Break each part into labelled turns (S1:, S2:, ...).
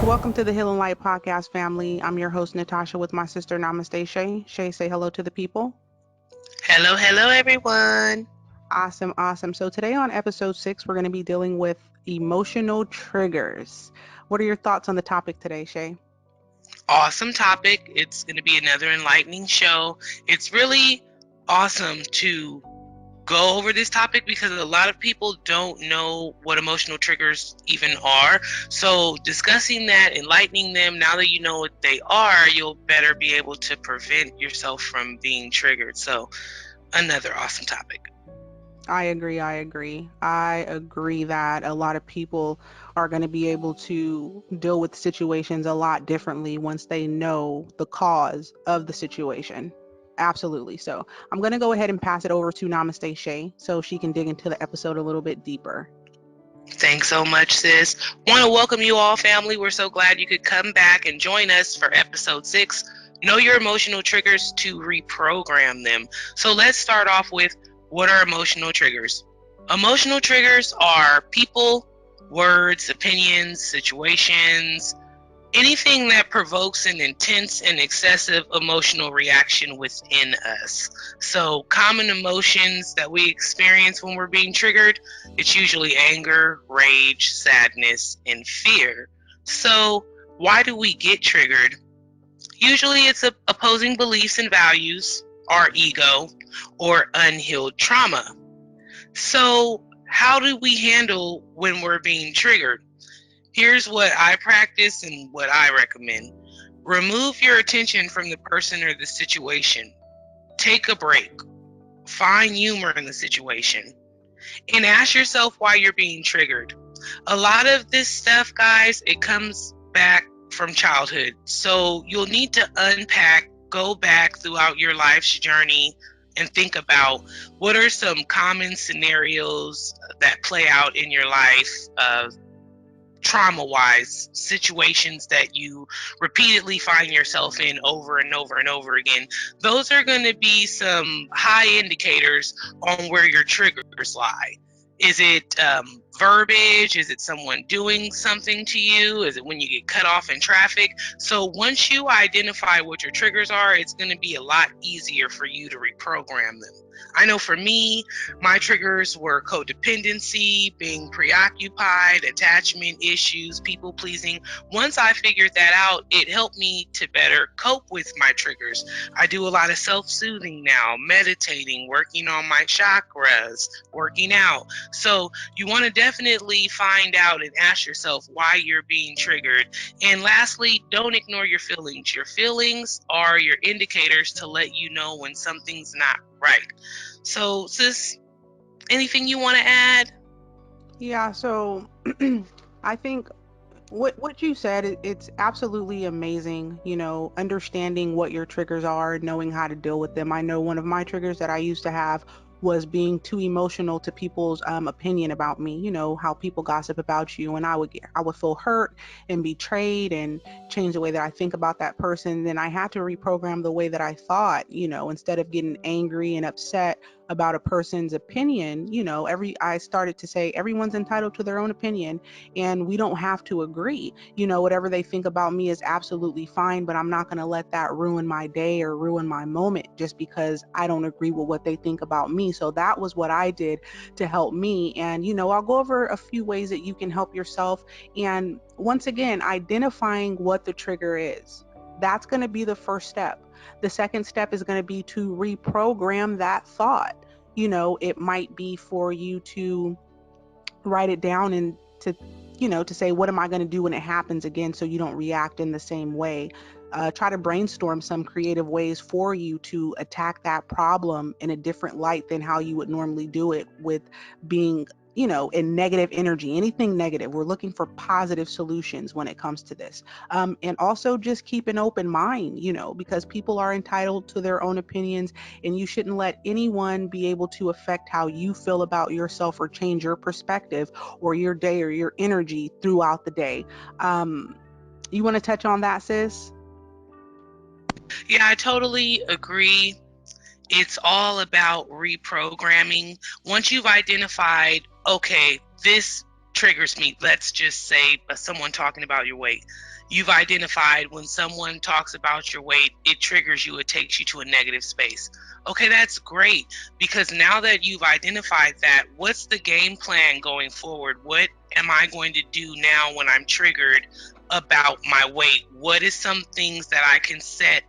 S1: Welcome to the Hill and Light podcast family. I'm your host, Natasha, with my sister, Namaste Shay. Shay, say hello to the people.
S2: Hello, hello, everyone.
S1: Awesome, awesome. So today on episode 6, we're going to be dealing with emotional triggers. What are your thoughts on the topic today, Shay?
S2: Awesome topic. It's going to be another enlightening show. It's really awesome to go over this topic because a lot of people don't know what emotional triggers even are. So, discussing that, enlightening them, now that you know what they are, you'll better be able to prevent yourself from being triggered. So, another awesome topic.
S1: I agree. I agree that a lot of people are going to be able to deal with situations a lot differently once they know the cause of the situation. Absolutely. So I'm going to go ahead and pass it over to Namaste Shay so she can dig into the episode a little bit deeper.
S2: Thanks so much, sis. Want to welcome you all, family. We're so glad you could come back and join us for episode 6. Know your emotional triggers to reprogram them. So let's start off with, what are emotional triggers? Emotional triggers are people, words, opinions, situations, anything that provokes an intense and excessive emotional reaction within us. So, common emotions that we experience when we're being triggered, it's usually anger, rage, sadness, and fear. So, why do we get triggered? Usually it's opposing beliefs and values, our ego, or unhealed trauma. So, how do we handle when we're being triggered? Here's what I practice and what I recommend. Remove your attention from the person or the situation. Take a break. Find humor in the situation. And ask yourself why you're being triggered. A lot of this stuff, guys, it comes back from childhood. So you'll need to unpack, go back throughout your life's journey, and think about what are some common scenarios that play out in your life, trauma wise, situations that you repeatedly find yourself in over and over and over again. Those are going to be some high indicators on where your triggers lie. Is it verbiage? Is it someone doing something to you? Is it when you get cut off in traffic? So once you identify what your triggers are, it's going to be a lot easier for you to reprogram them. I know for me, my triggers were codependency, being preoccupied, attachment issues, people pleasing. Once I figured that out, it helped me to better cope with my triggers. I do a lot of self-soothing now, meditating, working on my chakras, working out. So you want to definitely find out and ask yourself why you're being triggered. And lastly, don't ignore your feelings. Your feelings are your indicators to let you know when something's not right. So, sis, anything you want to add?
S1: Yeah, so I think what you said, it's absolutely amazing, understanding what your triggers are, knowing how to deal with them. I know one of my triggers that I used to have was being too emotional to people's opinion about me, how people gossip about you, and I would feel hurt and betrayed and change the way that I think about that person. Then I had to reprogram the way that I thought, instead of getting angry and upset about a person's opinion, every I started to say everyone's entitled to their own opinion and we don't have to agree. Whatever they think about me is absolutely fine, but I'm not going to let that ruin my day or ruin my moment just because I don't agree with what they think about me. So that was what I did to help me. And, I'll go over a few ways that you can help yourself. And once again, identifying what the trigger is. That's going to be the first step. The second step is going to be to reprogram that thought. It might be for you to write it down and to say, what am I going to do when it happens again so you don't react in the same way? Try to brainstorm some creative ways for you to attack that problem in a different light than how you would normally do it with being in negative energy, anything negative. We're looking for positive solutions when it comes to this. And also just keep an open mind, because people are entitled to their own opinions, and you shouldn't let anyone be able to affect how you feel about yourself or change your perspective or your day or your energy throughout the day. Um, you want to touch on that, sis?
S2: Yeah, I totally agree. It's all about reprogramming. Once you've identified, okay, this triggers me. Let's just say someone talking about your weight. You've identified when someone talks about your weight, it triggers you, it takes you to a negative space. Okay, that's great, because now that you've identified that, what's the game plan going forward? What am I going to do now when I'm triggered about my weight? What is some things that I can set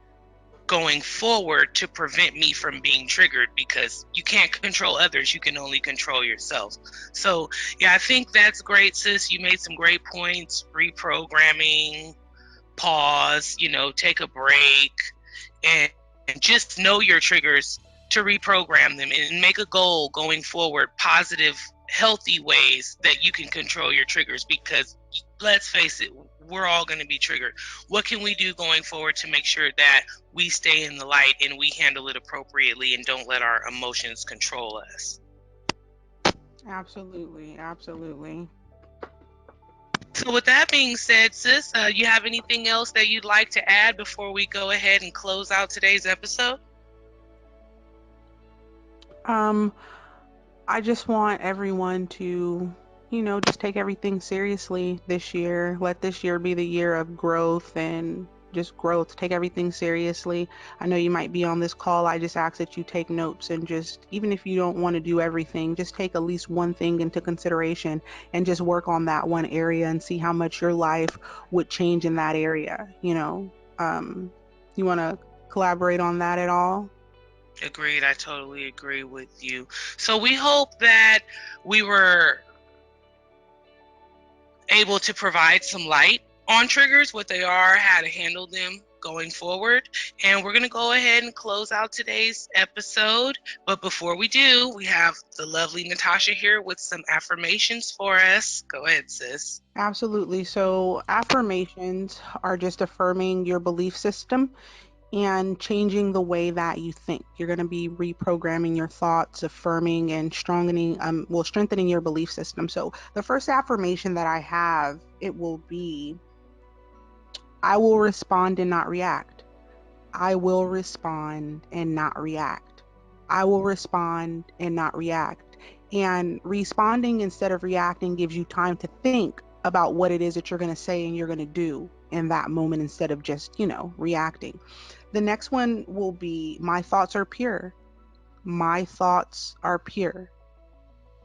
S2: going forward to prevent me from being triggered? Because you can't control others, you can only control yourself. So yeah, I think that's great, sis. You made some great points. Reprogramming, pause, take a break, and just know your triggers to reprogram them, and make a goal going forward, positive, healthy ways that you can control your triggers. Because let's face it, we're all going to be triggered. What can we do going forward to make sure that we stay in the light and we handle it appropriately and don't let our emotions control us?
S1: Absolutely, absolutely.
S2: So with that being said, sis, you have anything else that you'd like to add before we go ahead and close out today's episode?
S1: Um, I just want everyone to, just take everything seriously this year. Let this year be the year of growth and just growth. Take everything seriously. I know you might be on this call. I just ask that you take notes and just, even if you don't want to do everything, just take at least one thing into consideration and just work on that one area and see how much your life would change in that area. You want to collaborate on that at all?
S2: Agreed. I totally agree with you. So we hope that we were able to provide some light on triggers, what they are, how to handle them going forward. And we're going to go ahead and close out today's episode. But before we do, we have the lovely Natasha here with some affirmations for us. Go ahead, sis.
S1: Absolutely. So, affirmations are just affirming your belief system and changing the way that you think. You're going to be reprogramming your thoughts, affirming and strengthening your belief system. So, the first affirmation that I have, it will be, I will respond and not react. I will respond and not react. I will respond and not react. And responding instead of reacting gives you time to think about what it is that you're going to say and you're going to do in that moment instead of just, reacting. The next one will be, my thoughts are pure. My thoughts are pure.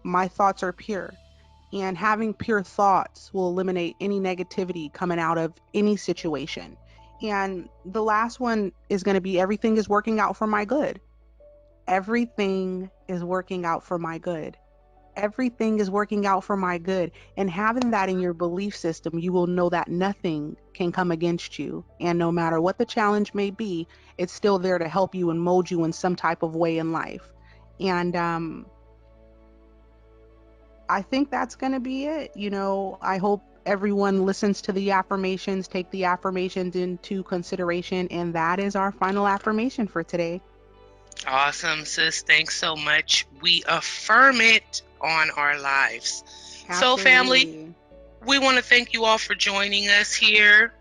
S1: My thoughts are pure. And having pure thoughts will eliminate any negativity coming out of any situation. And the last one is going to be, everything is working out for my good. Everything is working out for my good. Everything is working out for my good. And having that in your belief system, you will know that nothing can come against you. And no matter what the challenge may be, it's still there to help you and mold you in some type of way in life. And I think that's going to be it. I hope everyone listens to the affirmations, take the affirmations into consideration. And that is our final affirmation for today.
S2: Awesome, sis. Thanks so much. We affirm it on our lives. So, family,
S1: Absolutely.
S2: we want to thank you all for joining us here.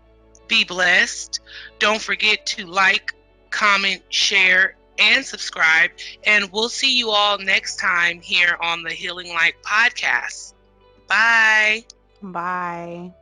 S2: Be blessed. Don't forget to like, comment, share, and subscribe. And we'll see you all next time here on the Healing Light Podcast. Bye.
S1: Bye.